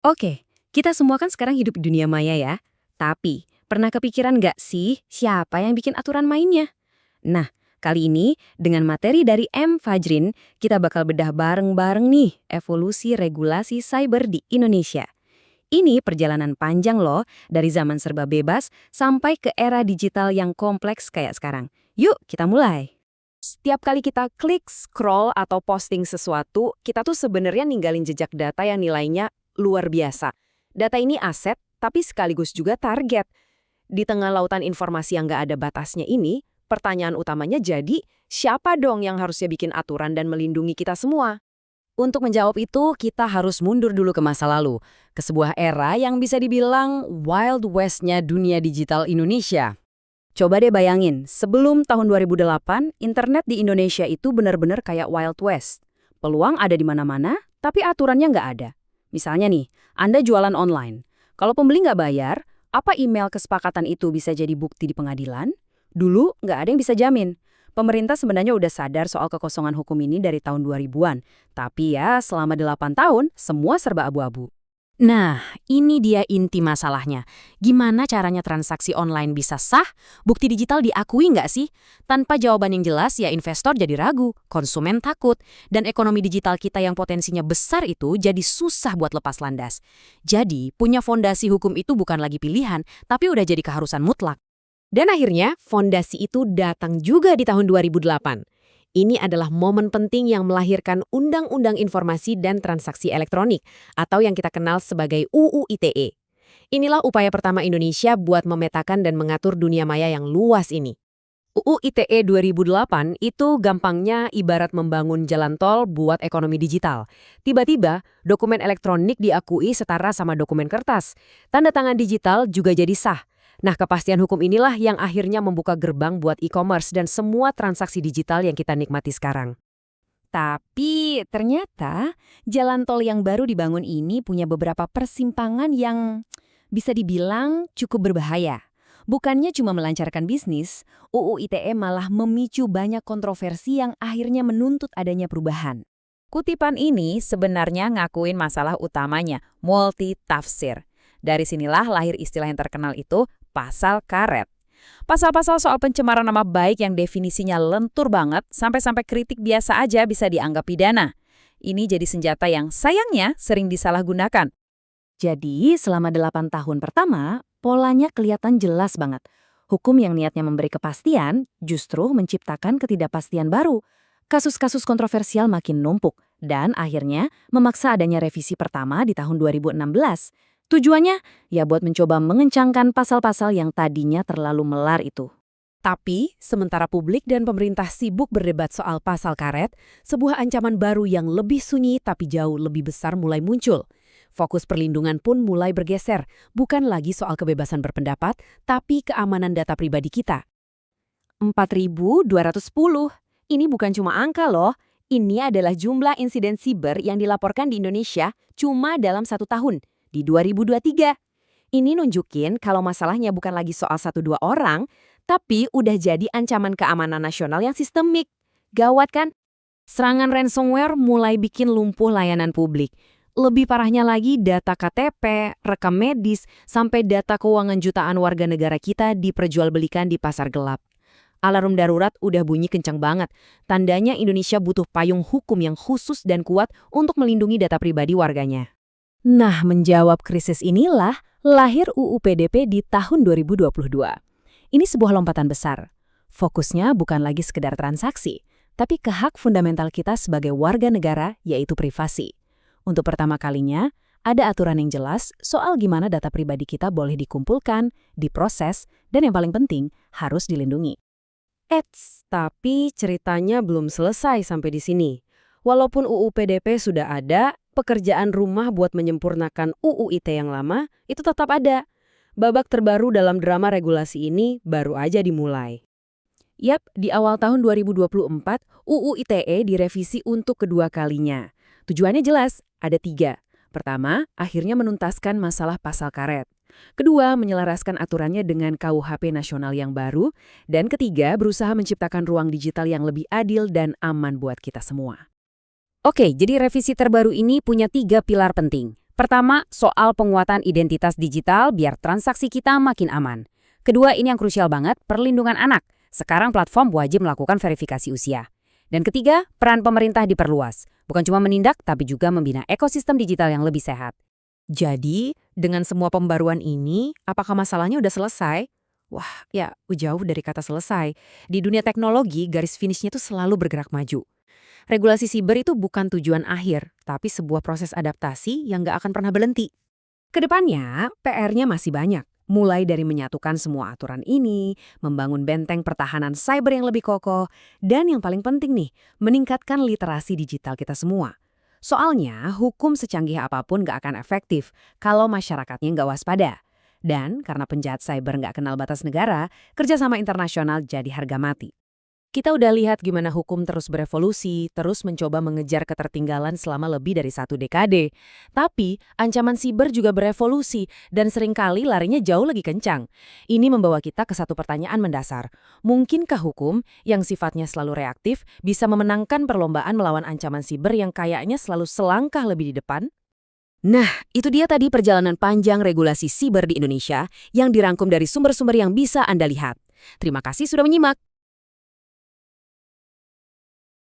Oke, kita semua kan sekarang hidup di dunia maya ya. Tapi, pernah kepikiran nggak sih siapa yang bikin aturan mainnya? Nah, kali ini dengan materi dari M. Fajrin, kita bakal bedah bareng-bareng nih evolusi regulasi cyber di Indonesia. Ini perjalanan panjang loh, dari zaman serba bebas sampai ke era digital yang kompleks kayak sekarang. Yuk, kita mulai. Setiap kali kita klik, scroll, atau posting sesuatu, kita tuh sebenarnya ninggalin jejak data yang nilainya luar biasa. Data ini aset, tapi sekaligus juga target. Di tengah lautan informasi yang nggak ada batasnya ini, pertanyaan utamanya jadi, siapa dong yang harusnya bikin aturan dan melindungi kita semua? Untuk menjawab itu, kita harus mundur dulu ke masa lalu, ke sebuah era yang bisa dibilang Wild West-nya dunia digital Indonesia. Coba deh bayangin, sebelum tahun 2008, internet di Indonesia itu benar-benar kayak Wild West. Peluang ada di mana-mana, tapi aturannya nggak ada. Misalnya nih, Anda jualan online. Kalau pembeli nggak bayar, apa email kesepakatan itu bisa jadi bukti di pengadilan? Dulu nggak ada yang bisa jamin. Pemerintah sebenarnya udah sadar soal kekosongan hukum ini dari tahun 2000-an. Tapi ya, selama 8 tahun, semua serba abu-abu. Nah, ini dia inti masalahnya. Gimana caranya transaksi online bisa sah? Bukti digital diakui nggak sih? Tanpa jawaban yang jelas, ya investor jadi ragu, konsumen takut, dan ekonomi digital kita yang potensinya besar itu jadi susah buat lepas landas. Jadi, punya fondasi hukum itu bukan lagi pilihan, tapi udah jadi keharusan mutlak. Dan akhirnya, fondasi itu datang juga di tahun 2008. Ini adalah momen penting yang melahirkan Undang-Undang Informasi dan Transaksi Elektronik, atau yang kita kenal sebagai UU ITE. Inilah upaya pertama Indonesia buat memetakan dan mengatur dunia maya yang luas ini. UU ITE 2008 itu gampangnya ibarat membangun jalan tol buat ekonomi digital. Tiba-tiba, dokumen elektronik diakui setara sama dokumen kertas. Tanda tangan digital juga jadi sah. Nah, kepastian hukum inilah yang akhirnya membuka gerbang buat e-commerce dan semua transaksi digital yang kita nikmati sekarang. Tapi ternyata jalan tol yang baru dibangun ini punya beberapa persimpangan yang bisa dibilang cukup berbahaya. Bukannya cuma melancarkan bisnis, UU ITE malah memicu banyak kontroversi yang akhirnya menuntut adanya perubahan. Kutipan ini sebenarnya ngakuin masalah utamanya, multitafsir. Dari sinilah lahir istilah yang terkenal itu, pasal karet. Pasal-pasal soal pencemaran nama baik yang definisinya lentur banget, sampai-sampai kritik biasa aja bisa dianggap pidana. Ini jadi senjata yang sayangnya sering disalahgunakan. Jadi, selama 8 tahun pertama, polanya kelihatan jelas banget. Hukum yang niatnya memberi kepastian justru menciptakan ketidakpastian baru. Kasus-kasus kontroversial makin numpuk, dan akhirnya memaksa adanya revisi pertama di tahun 2016. Tujuannya, ya buat mencoba mengencangkan pasal-pasal yang tadinya terlalu melar itu. Tapi, sementara publik dan pemerintah sibuk berdebat soal pasal karet, sebuah ancaman baru yang lebih sunyi tapi jauh lebih besar mulai muncul. Fokus perlindungan pun mulai bergeser, bukan lagi soal kebebasan berpendapat, tapi keamanan data pribadi kita. 4.210. Ini bukan cuma angka loh. Ini adalah jumlah insiden siber yang dilaporkan di Indonesia cuma dalam 1 tahun, di 2023. Ini nunjukin kalau masalahnya bukan lagi soal 1-2 orang, tapi udah jadi ancaman keamanan nasional yang sistemik. Gawat kan? Serangan ransomware mulai bikin lumpuh layanan publik. Lebih parahnya lagi, data KTP, rekam medis, sampai data keuangan jutaan warga negara kita diperjualbelikan di pasar gelap. Alarm darurat udah bunyi kencang banget. Tandanya Indonesia butuh payung hukum yang khusus dan kuat untuk melindungi data pribadi warganya. Nah, menjawab krisis inilah lahir UU PDP di tahun 2022. Ini sebuah lompatan besar. Fokusnya bukan lagi sekedar transaksi, tapi ke hak fundamental kita sebagai warga negara, yaitu privasi. Untuk pertama kalinya, ada aturan yang jelas soal gimana data pribadi kita boleh dikumpulkan, diproses, dan yang paling penting, harus dilindungi. Tapi ceritanya belum selesai sampai di sini. Walaupun UU PDP sudah ada, pekerjaan rumah buat menyempurnakan UU ITE yang lama itu tetap ada. Babak terbaru dalam drama regulasi ini baru aja dimulai. Yap, di awal tahun 2024, UU ITE direvisi untuk kedua kalinya. Tujuannya jelas, ada 3. Pertama, akhirnya menuntaskan masalah pasal karet. Kedua, menyelaraskan aturannya dengan KUHP nasional yang baru. Dan ketiga, berusaha menciptakan ruang digital yang lebih adil dan aman buat kita semua. Oke, jadi revisi terbaru ini punya 3 pilar penting. Pertama, soal penguatan identitas digital biar transaksi kita makin aman. Kedua, ini yang krusial banget, perlindungan anak. Sekarang platform wajib melakukan verifikasi usia. Dan ketiga, peran pemerintah diperluas. Bukan cuma menindak, tapi juga membina ekosistem digital yang lebih sehat. Jadi, dengan semua pembaruan ini, apakah masalahnya udah selesai? Wah, ya jauh dari kata selesai. Di dunia teknologi, garis finishnya tuh selalu bergerak maju. Regulasi siber itu bukan tujuan akhir, tapi sebuah proses adaptasi yang nggak akan pernah berhenti. Kedepannya, PR-nya masih banyak. Mulai dari menyatukan semua aturan ini, membangun benteng pertahanan cyber yang lebih kokoh, dan yang paling penting nih, meningkatkan literasi digital kita semua. Soalnya, hukum secanggih apapun nggak akan efektif kalau masyarakatnya nggak waspada. Dan karena penjahat cyber nggak kenal batas negara, kerjasama internasional jadi harga mati. Kita udah lihat gimana hukum terus berevolusi, terus mencoba mengejar ketertinggalan selama lebih dari 1 dekade. Tapi, ancaman siber juga berevolusi dan seringkali larinya jauh lebih kencang. Ini membawa kita ke satu pertanyaan mendasar. Mungkinkah hukum, yang sifatnya selalu reaktif, bisa memenangkan perlombaan melawan ancaman siber yang kayaknya selalu selangkah lebih di depan? Nah, itu dia tadi perjalanan panjang regulasi siber di Indonesia yang dirangkum dari sumber-sumber yang bisa Anda lihat. Terima kasih sudah menyimak.